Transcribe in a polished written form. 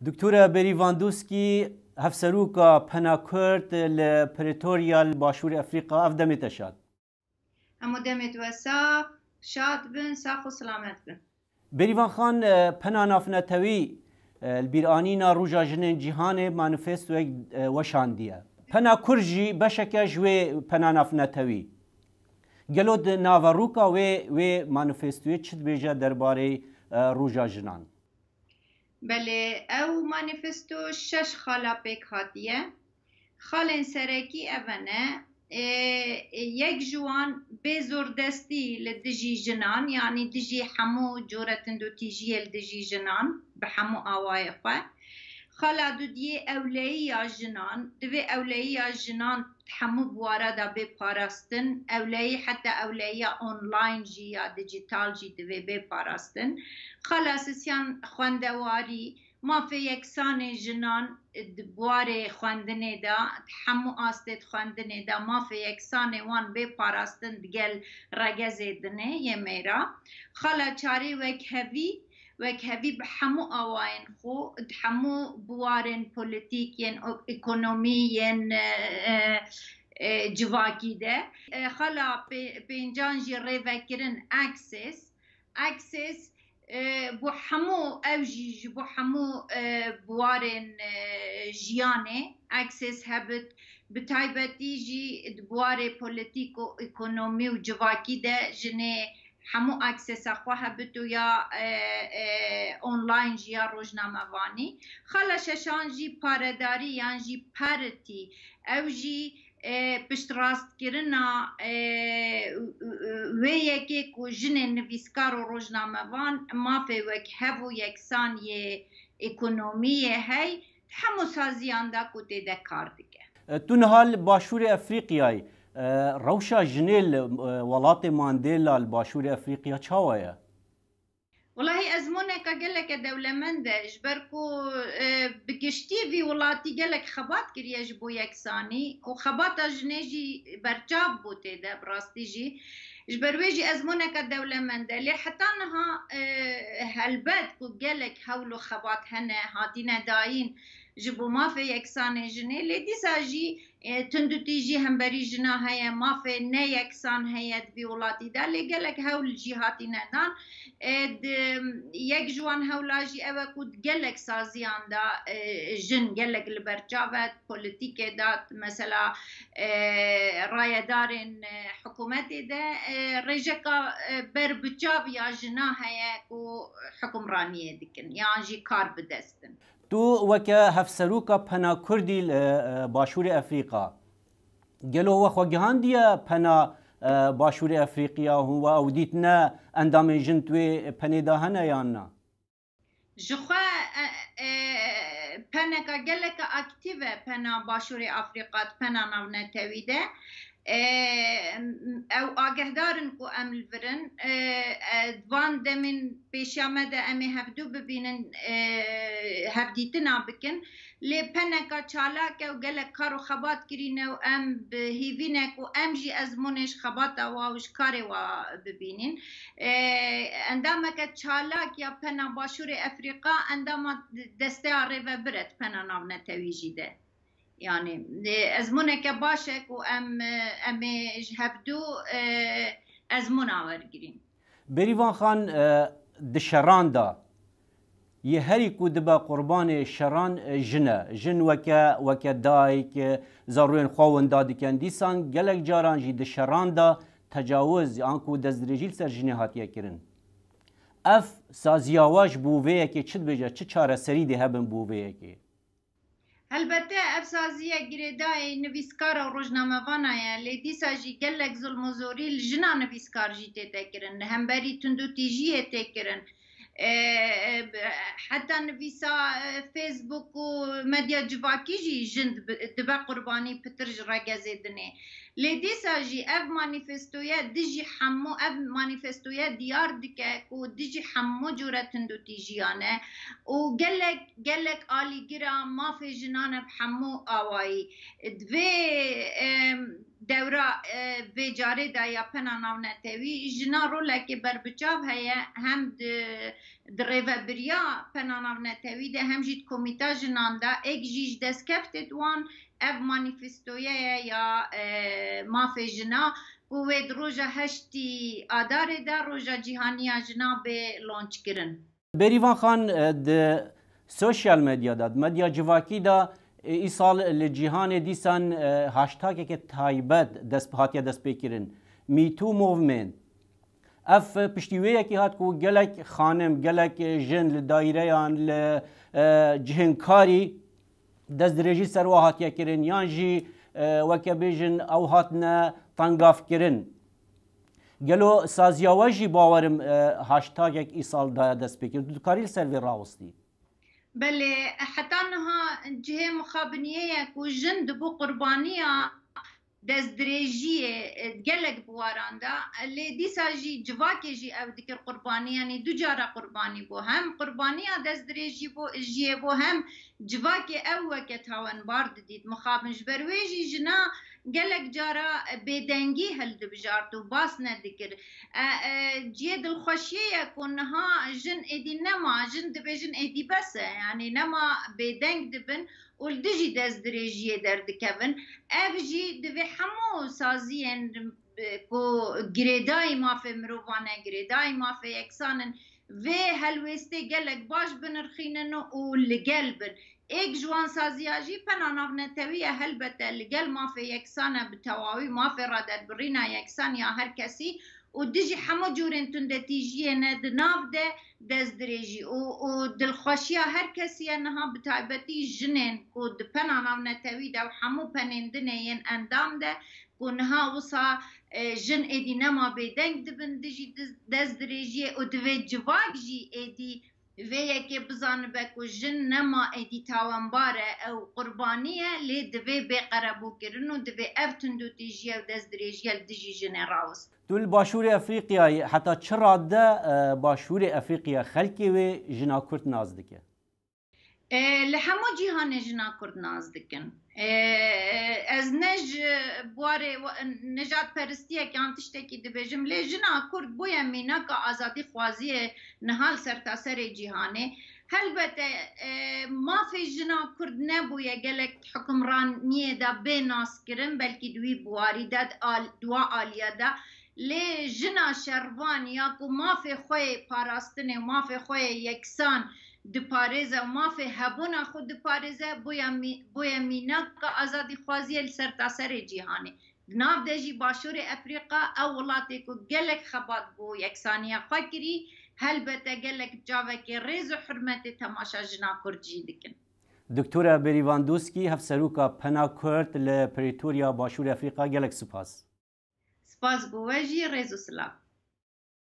دکتۆرە بێریڤاندوسکی هەفسەرۆکە پەناکورد لە پرێتۆریا باشووری ئەفریقا ئەف دەمێتە شاد. هەموو دەمێت وەسا شاد بن ساخ و سلامەت بن. بێریڤان خان پەنا نافنەتەوی بیرانینا ڕوژا ژنên cîhanê manîfestoyek weşandiye. Pena Kurd jî beşeke ji wê pena nafnetewî. Gelo di naverûka wê manîfestoyê çi dibêje derbarê rûja jinan? Belê ew manîfesto şeş xala pêk hatiye. Xalên serekî ev ne yek ji wan bê zordestî li dijî jinan yanî dijî hemû coretin dotîjiyê li dijî jinan bi hemû awayê xwe. Xala dudiyê ewleyiya jinan divê ewleyiya jinan hemû buwara da bê parastin ewleyî heta ewleyiya online jî ya dijital jî divê bê parastin. Xala sisiyan xwendewarî mafê yeksanê jinan di buwarê xwendinê da hemû astê xwendinê da mafê yeksanê wan bê parastin digel regezê dinê yê mêra. Xala çarê wekhevî bi hemû awayên xwe di hemû buwarên polîtîk yên ekonomî yên civakî de. Xala pêncan jî rêvekirin access bu hemû ew jî ji bo hemû buwarên jiyanê access hebit bi taybetî jî di buwarê polîtîk û ekonomî û civakî de jinê hemû accessa xwe hebit û ya online jî ya rojnamevanî. Xala şeşan jî paredarî yan jî parity ew jî piştrastkirina wê yekê ku jinên nivîskar û rojnamevan mafê wek hev û yeksan yê ekonomiyê hey hemû saziyan da ku tê de kar dike. Tu nihal başûrê Efrîqyayê rewşa jinê li welatê Mandela li başûrê Efrîqya çawa ye? Walahi ezmoneka geleke dewlemend e ji ber ku bi giştî vî welatî gelek xebat kiriye ji bo yeksanî û xebata jinê jî berçav bû tê de bi rastî jî ji ber wê jî ezmoneka dewlemend e lê heta niha helbet ku gelek hewl û xebat hene hatîne dayîn ji bo mafê yeksanê jinê lê dîsa jî tundutî jî hemberî jina heye mafê neyeksan heye di vî welatî de lê gelek hewl jî hatîne dan. Yek ji wan hewla jî ew e ku gelek saziyan da jin gelek li berçav e polîtîkê da mesela rayedarên hikûmetê de rêjeka berbiçav ya jina heye ku hikûmraniyê dikin yan jî kar bidestin. Tu weke hevserûka pena Kurdî li başûrê Efrîqa gelo we xwegihandiye pena başûrê Efrîqiya hûn we ew dîtine endamên jin tu wê penê de hene yan na? Ji xwe peneka geleka aktiv e pena başûrê Efrîqa pena navnetewî de ew agehdarin ku em li virin van demên pêşiya me de em ê hevdû bibînin hevdîtina bikin lê peneka çalak ew gelek kar û xebat kirîne û em bihîvîne ku em jî ezmonê ji xebata wa û ji karê wa bibînin. Endameke çalak ya pena başûrê Efrîqa endama desteya rêvebir e pena navnetewî jî de. Yani ezmoneke baş e ku em ê ji hevdû ezmona wergirîn. Bêrîvan Xan di şeran da yê herî ku dibe qurbanê şeran jin e. Jin weke dayik zarokên xwe winda dikin dîsan gelek caran jî di şeran da tecawuz an ku destdirêjî li ser jinê hatiye kirin. Ev saziya we ji bo vê yekê çi dibêje çi çareserî dê hebin bo vê yekê? Elbette ev saziya girêdayê nivîskara rojnamevana ye lê dîsa jî gelek zulm û zorî li jina nivîskar jî tê tekirin hemberî tundutîjiyê tê kirin. Heta nivîsa Facebook û medya civakî jî jin dibe qurbanî pitir ji regezê dinê. Lê dîsa jî ev manîfestoye dijî hemû ev manîfestoye diyar dike ku dijî hemû cure tundutîjiyan e û gelek alîgira mafê jinan e bi hemû awayî. دورا بجاره دا یا پنا ناونتوی جنا رولک بربچاو هیا هم دریوه بریا پنا ناونتوی ده هم جید کمیتا جنان دا ایک جیج دستکفت دوان اف مانیفستویه یا مافی جنا قوید روژا هشتی آدار دا روژا جیهانی جنا به لانچ کرن. بریوان خان ده سوشیال مدیا داد مدیا جواکی دا ای سال لجیهان دیسان هاشتاگ که تایبت هاتیا دست بکرن میتو موومنت اف پشتیویه که هات کو گلک خانم گلک جن لدایره یان لجهنکاری دست درجی سر و هاتیا کرن یان جی وکه بیجن او هاتنا تنگاف کرن گلو سازیاوجی باورم هاشتاگ ای سال دست بکرن دکاری سروی راوستی بله حتی انها جهه مخابنیه که جند بو قربانیه دزدریجیه گلک بوارانده لی دیسا جی جواکی جی او دکر قربانی یعنی دو جارا قربانی بو هم قربانیه دزدریجی بو جیه بو هم جواکی او وکت هاون بارد دید مخابنش برویجی جنا گلک جارا بدنگی هل دبجارتو باس ندکر جیه دلخوشیه کنها جن ایدی نما جن دبجن ایدی بسه یعنی نما بدنگ دبن ولدجي دز دريجيه دردكبن افجي دفي حمو سازين كو جريداي ما في مروفانا جريداي ما في يكسانن في هلوستي قالك باش بنرخينن ولقلبن ايك جوان سازياجي بنا نتوية هلبته لقل ما في يكسانه بتواوي ما في ردد برينا يكسان يا هر كسي ودجي حمو جورين تندتيجيه ند نافده دز دريجي ودلخوشيا هر كسي انها بتعبتي جنين كود بنا نتوي دا وحمو بنندنين اندام ده كونها وصا جن ايدي نما بيدنگ دبن دجي دز دريجي ودوي جواك جي ايدي وی که بزن بکو جن نما ایدی تاوانباره او قربانیه لی دوی بی قربو کرن و دوی افتن دو تیجیه و دست دریجیه دجی جن راوست دول باشور افریقیا حتی چرا ده باشور افریقیا خلکی و جنا کرد نازدکه؟ لحمو جیهان جنا کرد نازدکن از نج بواره نجات پرستیه که انتشتکی دبیجم لی جنا کرد بویا مینا که آزادی خوازی نهال سرتاسر جیهانه هلبته ما في جنا کرد نبویا گلک حکمران نیه دا بی ناس کرن بلکی دوی بواری داد دوا آلیا دا لی جنا شروان یا که ما في خوی پاراستنه ما في خوی یکسان دپارێزە و مافێ هەبوونا خۆ دپارێزە بۆیە میناکە ئازادی خوازیە سەرتاسەرێ جیهانێ ناو دەژی باشووری ئەفریقا ئەو وڵاتێک و گەلێک خەبات بوو یەکسانیە خوا کردی هەلبەتە گەلێک جاوێکی ڕێز و حرمەتێ تەماشا ژنا کوردجی دکن. دکتۆرە بێریڤاندوسکی هەفسەرۆکە پەنا کورد لە پرێتۆریا باشووری ئەفریقا گەلێک سوپاس. سپاس بۆ وەژی ڕێز و سلااو.